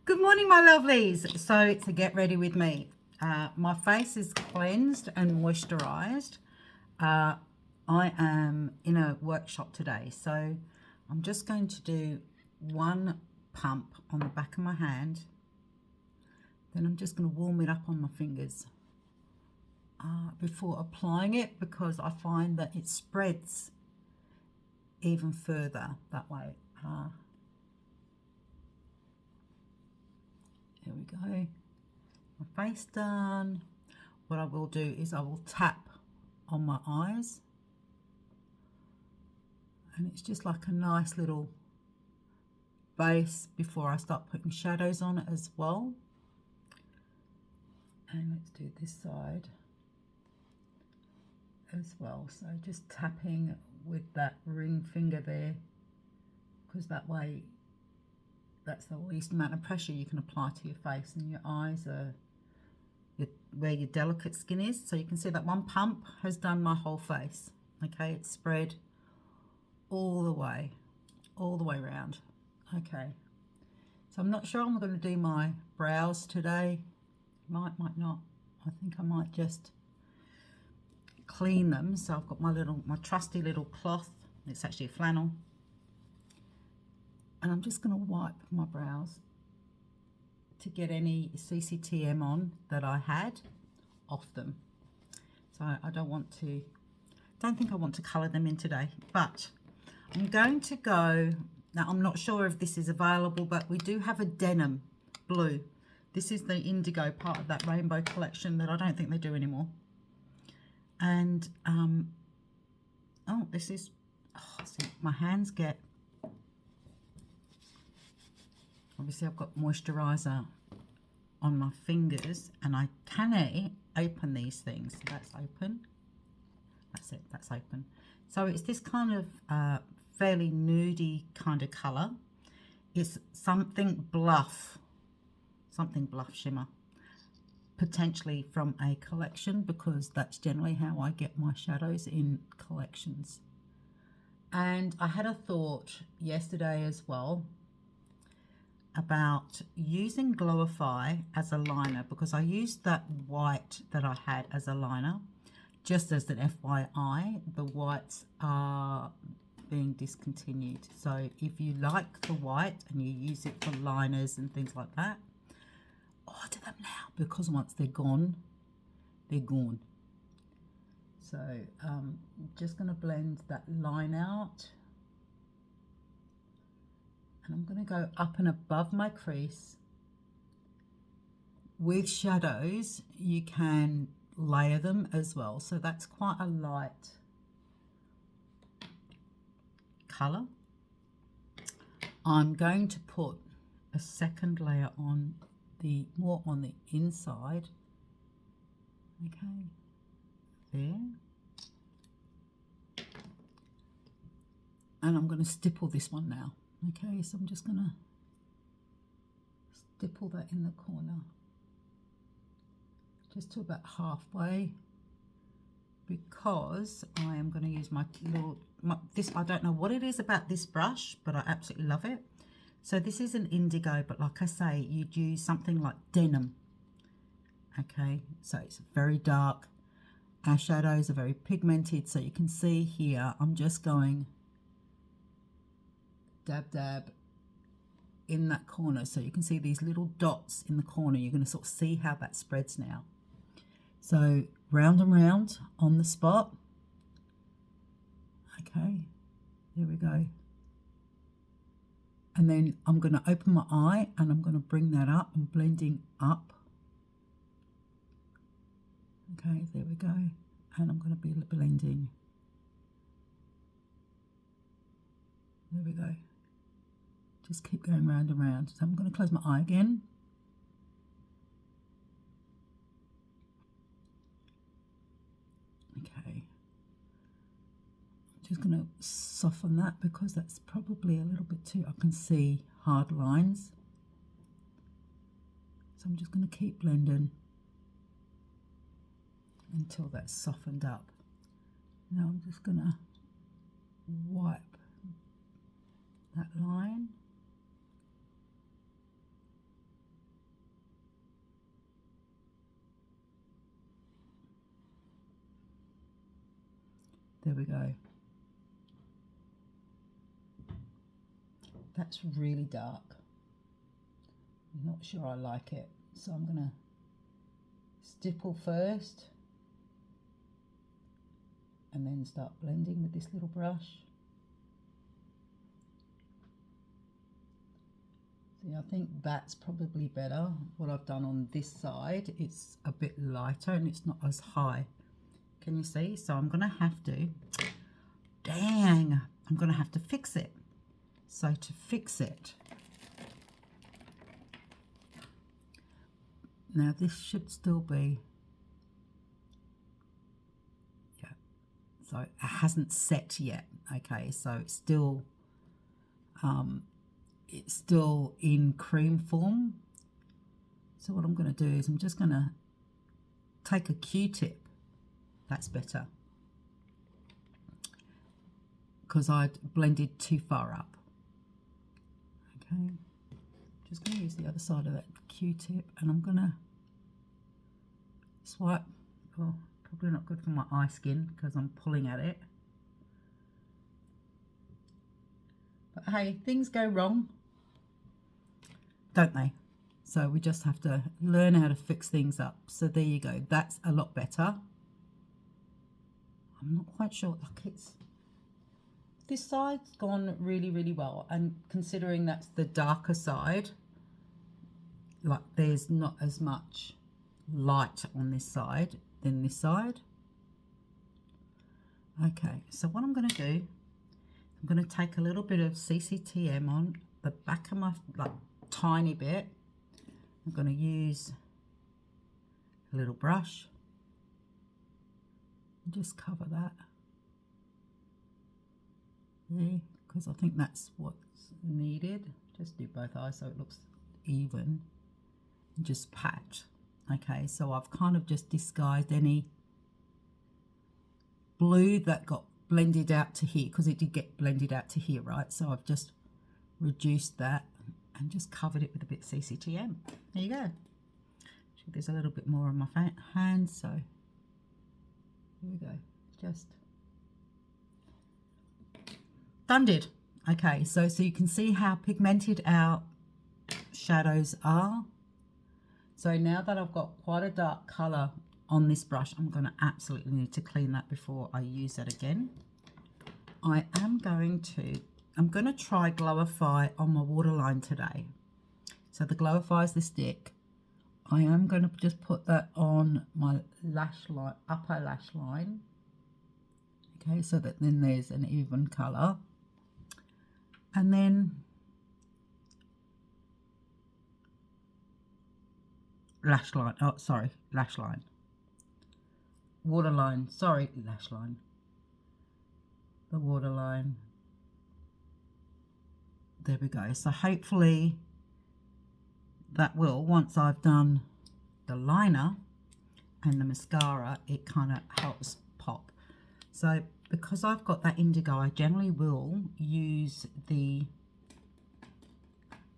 Good morning, my lovelies. So to get ready with me, my face is cleansed and moisturized. I am in a workshop today, so I'm just going to do one pump on the back of my hand. Then I'm just going to warm it up on my fingers before applying it, because I find that it spreads even further that way. There we go. My face done. What I will do is I will tap on my eyes, and it's just like a nice little base before I start putting shadows on it as well. And let's do this side as well. So just tapping with that ring finger there, because that way that's the least amount of pressure you can apply to your face, and your eyes are where your delicate skin is. So you can see that one pump has done my whole face. Okay, it's spread all the way around. Okay, so I'm not sure I'm going to do my brows today. Might not. I think I might just clean them. So I've got my trusty little cloth. It's actually a flannel. And I'm just going to wipe my brows to get any CCTM on that I had off them. So I don't think I want to colour them in today, but I'm going to go, now I'm not sure if this is available, but we do have a denim blue. This is the indigo part of that rainbow collection that I don't think they do anymore. And, see, my hands get, obviously I've got moisturiser on my fingers, and I can open these things. So that's open. That's it, that's open. So it's this kind of fairly nudie kind of colour. It's something bluff shimmer. Potentially from a collection, because that's generally how I get my shadows in collections. And I had a thought yesterday as well about using Glowify as a liner, because I used that white that I had as a liner. Just as an FYI, the whites are being discontinued. So if you like the white and you use it for liners and things like that, order them now, because once they're gone, they're gone. So I'm just going to blend that line out. And I'm going to go up and above my crease. With shadows, you can layer them as well. So that's quite a light colour. I'm going to put a second layer on more on the inside. Okay, there. And I'm going to stipple this one now. Okay, so I'm just going to stipple that in the corner, just to about halfway, because I am going to use my this, I don't know what it is about this brush, but I absolutely love it. So this is an indigo, but like I say, you'd use something like denim. Okay, so it's very dark. Our shadows are very pigmented, so you can see here, I'm just going dab in that corner, so you can see these little dots in the corner. You're going to sort of see how that spreads now. So round and round on the spot. Okay, there we go. And then I'm going to open my eye and I'm going to bring that up and blending up. Okay, there we go. And I'm going to be blending. There we go. Just keep going round and round. So I'm going to close my eye again. Okay. I'm just going to soften that, because that's probably a little bit too, I can see hard lines. So I'm just going to keep blending until that's softened up. Now I'm just going to wipe that line. There we go. That's really dark. I'm not sure I like it. So I'm going to stipple first and then start blending with this little brush. See, I think that's probably better. What I've done on this side, it's a bit lighter and it's not as high. Can you see? So I'm going to have to, dang, I'm going to have to fix it. So to fix it, now this should still be, yeah, so it hasn't set yet. Okay, so it's still in cream form. So what I'm going to do is I'm just going to take a Q-tip. That's better, because I'd blended too far up. Okay, just going to use the other side of that Q-tip and I'm going to swipe. Oh, probably not good for my eye skin because I'm pulling at it. But hey, things go wrong, don't they? So we just have to learn how to fix things up. So there you go. That's a lot better. I'm not quite sure. Look, this side's gone really, really well. And considering that's the darker side, like there's not as much light on this side than this side. Okay, so what I'm going to do, I'm going to take a little bit of CCTM on the back of my, like, tiny bit. I'm going to use a little brush and just cover that. Yeah, because I think that's what's needed. Just do both eyes so it looks even. And just pat. Okay, so I've kind of just disguised any blue that got blended out to here, because it did get blended out to here, right? So I've just reduced that and just covered it with a bit of CCTM. There you go. There's a little bit more on my hand, so here we go. Just done did. Okay, so you can see how pigmented our shadows are. So now that I've got quite a dark color on this brush, I'm going to absolutely need to clean that before I use it again. I'm going to try Glowify on my waterline today. So the Glowify is the stick. I am going to just put that on my lash line, upper lash line. Okay, so that then there's an even color. And then lash line, oh sorry, lash line. Waterline, sorry, lash line. The waterline. There we go. So hopefully that will, once I've done the liner and the mascara, it kind of helps pop. So because I've got that indigo, I generally will use the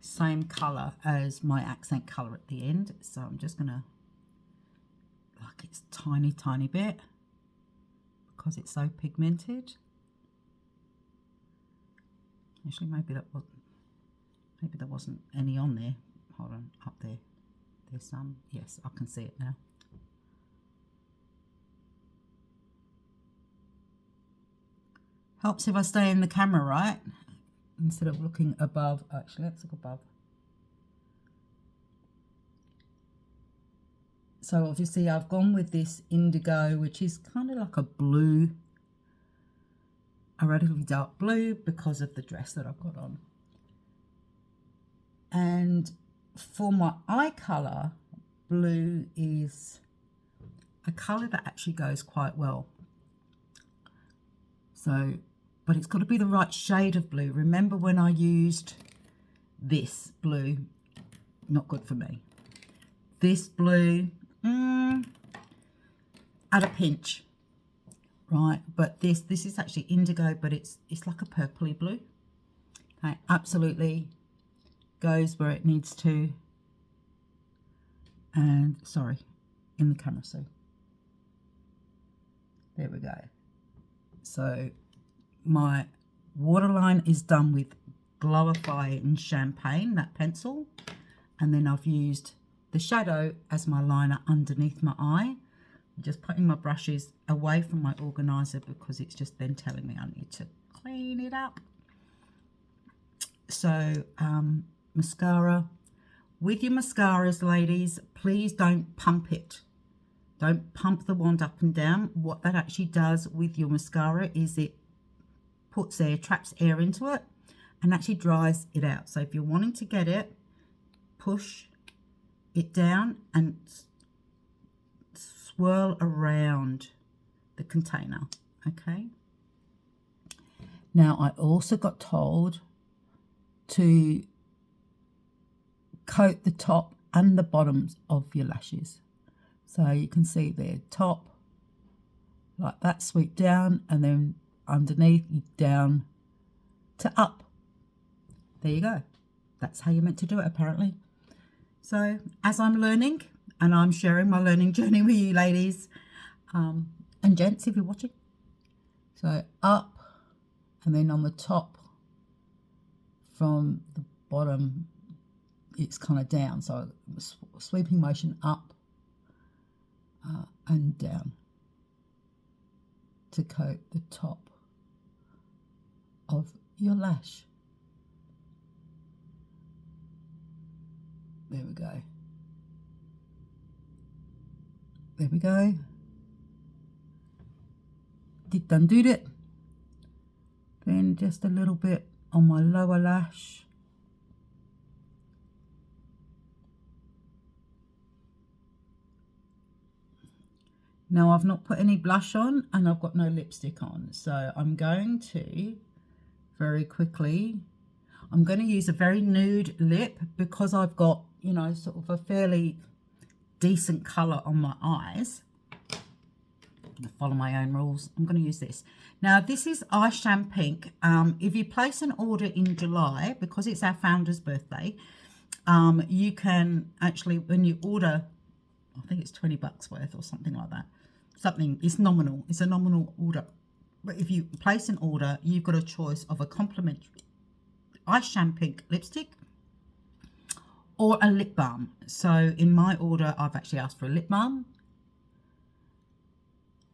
same color as my accent color at the end. So I'm just gonna, like, it's tiny bit because it's so pigmented. Actually, maybe there wasn't any on there. Hold on, up there. There's some. Yes, I can see it now. Helps if I stay in the camera, right? Instead of looking above. Actually, let's look above. So obviously I've gone with this indigo, which is kind of like a blue, a relatively dark blue, because of the dress that I've got on. And for my eye color, blue is a color that actually goes quite well. So, but it's got to be the right shade of blue. Remember when I used this blue, not good for me. This blue, at a pinch, right? But this is actually indigo, but it's like a purpley blue. Okay, absolutely goes where it needs to. And sorry, in the camera, so there we go. So my waterline is done with Glowify in Champagne, that pencil. And then I've used the shadow as my liner underneath my eye. I'm just putting my brushes away from my organizer because it's just then telling me I need to clean it up. So mascara. With your mascaras, ladies, please don't pump it. Don't pump the wand up and down. What that actually does with your mascara is it puts air, traps air into it and actually dries it out. So if you're wanting to get it, push it down and swirl around the container, okay? Now, I also got told to coat the top and the bottoms of your lashes. So you can see there, top, like that, sweep down, and then underneath, down to up. There you go. That's how you're meant to do it, apparently. So as I'm learning, and I'm sharing my learning journey with you ladies, and gents, if you're watching. So up, and then on the top, from the bottom, it's kind of down. So sweeping motion up and down to coat the top of your lash. There we go. There we go. Done did it. Then just a little bit on my lower lash. Now I've not put any blush on and I've got no lipstick on. So I'm going to very quickly, I'm going to use a very nude lip because I've got, you know, sort of a fairly decent colour on my eyes. I'm going to follow my own rules. I'm going to use this. Now this is Eye Champink. If you place an order in July, because it's our founder's birthday, you can actually, when you order, I think it's $20 worth or something like that. Something, it's nominal. It's a nominal order. But if you place an order, you've got a choice of a complimentary Eye Champink lipstick or a lip balm. So in my order, I've actually asked for a lip balm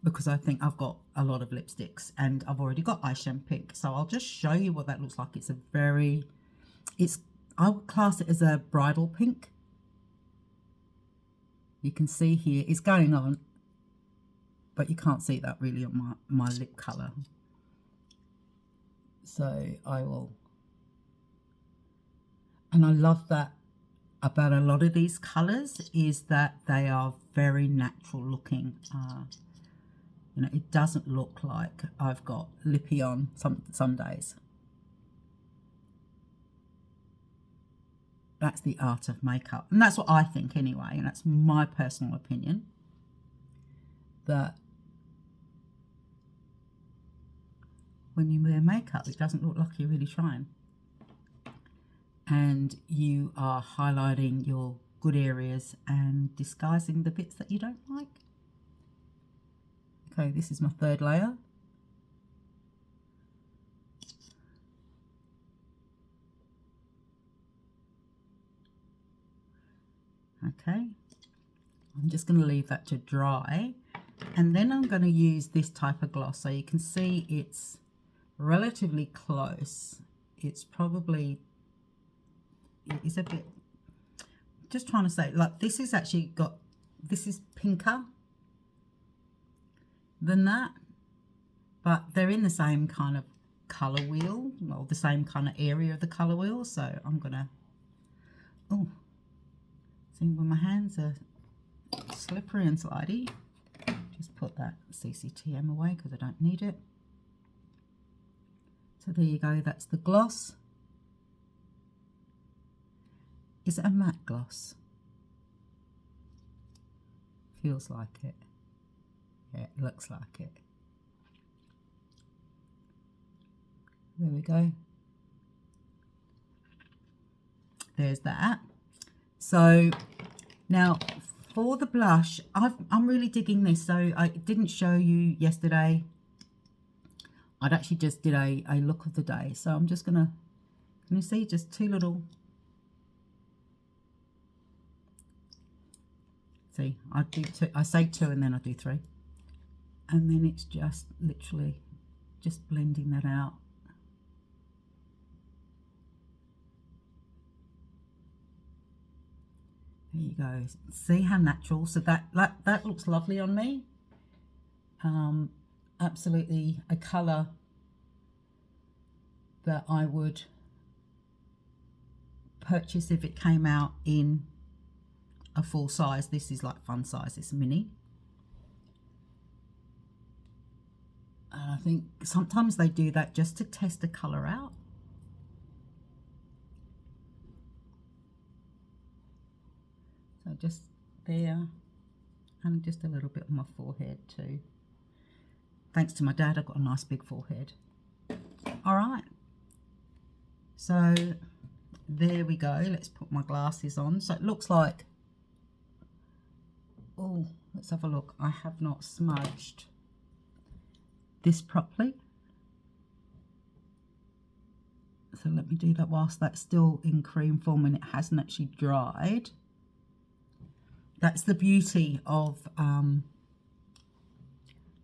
because I think I've got a lot of lipsticks and I've already got Eye Champink. So I'll just show you what that looks like. It's a very, I would class it as a bridal pink. You can see here, it's going on, but you can't see that really on my lip colour. So I will, and I love that about a lot of these colours is that they are very natural looking. You know, it doesn't look like I've got lippy on some days. That's the art of makeup. And that's what I think anyway. And that's my personal opinion. That when you wear makeup, it doesn't look like you're really trying. And you are highlighting your good areas and disguising the bits that you don't like. Okay, this is my third layer. Okay, I'm just going to leave that to dry, and then I'm going to use this type of gloss. So you can see it's relatively close. It's probably, it's a bit, just trying to say, like this is actually got, this is pinker than that, but they're in the same kind of color wheel, or the same kind of area of the color wheel. So I'm going to, oh, see when my hands are slippery and slidey, just put that CCTM away because I don't need it. So there you go, that's the gloss. Is it a matte gloss? Feels like it. Yeah, it looks like it. There we go. There's that. So now for the blush, I'm really digging this. So I didn't show you yesterday. I'd actually just did a look of the day. So I'm just gonna, can you see, just two little, see, I do two, I say two and then I do three. And then it's just literally just blending that out. There you go. See how natural? So that looks lovely on me. Absolutely a colour that I would purchase if it came out in a full size. This is like fun size, it's mini. And I think sometimes they do that just to test the colour out. So just there, and just a little bit on my forehead too. Thanks to my dad, I've got a nice big forehead. All right. So there we go. Let's put my glasses on. So it looks like, oh, let's have a look. I have not smudged this properly. So let me do that whilst that's still in cream form and it hasn't actually dried. That's the beauty of,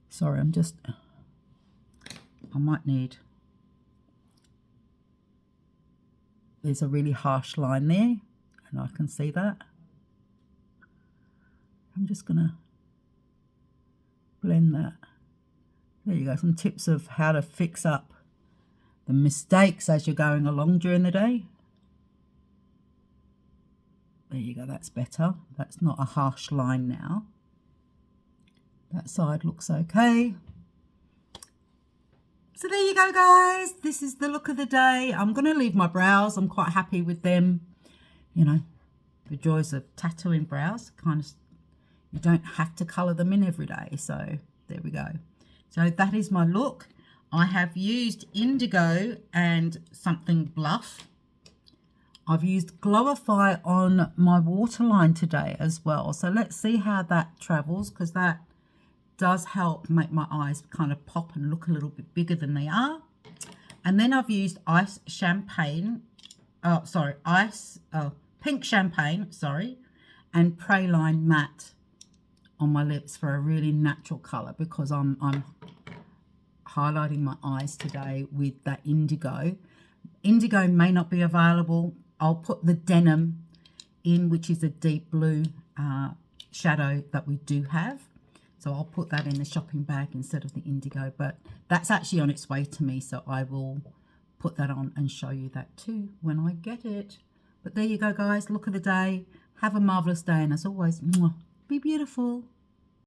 sorry, I might need, there's a really harsh line there and I can see that. I'm just gonna blend that. There you go, some tips of how to fix up the mistakes as you're going along during the day. There you go, that's better. That's not a harsh line now. That side looks okay. So there you go, guys. This is the look of the day. I'm going to leave my brows. I'm quite happy with them. You know, the joys of tattooing brows. Kind of, you don't have to colour them in every day. So there we go. So that is my look. I have used indigo and something bluff. I've used Glowify on my waterline today as well. So let's see how that travels, because that does help make my eyes kind of pop and look a little bit bigger than they are. And then I've used Pink Champagne, sorry, and Praline Matte on my lips for a really natural colour, because I'm highlighting my eyes today with that indigo. Indigo may not be available. I'll put the Denim in, which is a deep blue shadow that we do have. So I'll put that in the shopping bag instead of the indigo, but that's actually on its way to me. So I will put that on and show you that too when I get it. But there you go, guys. Look of the day. Have a marvelous day. And as always, be beautiful.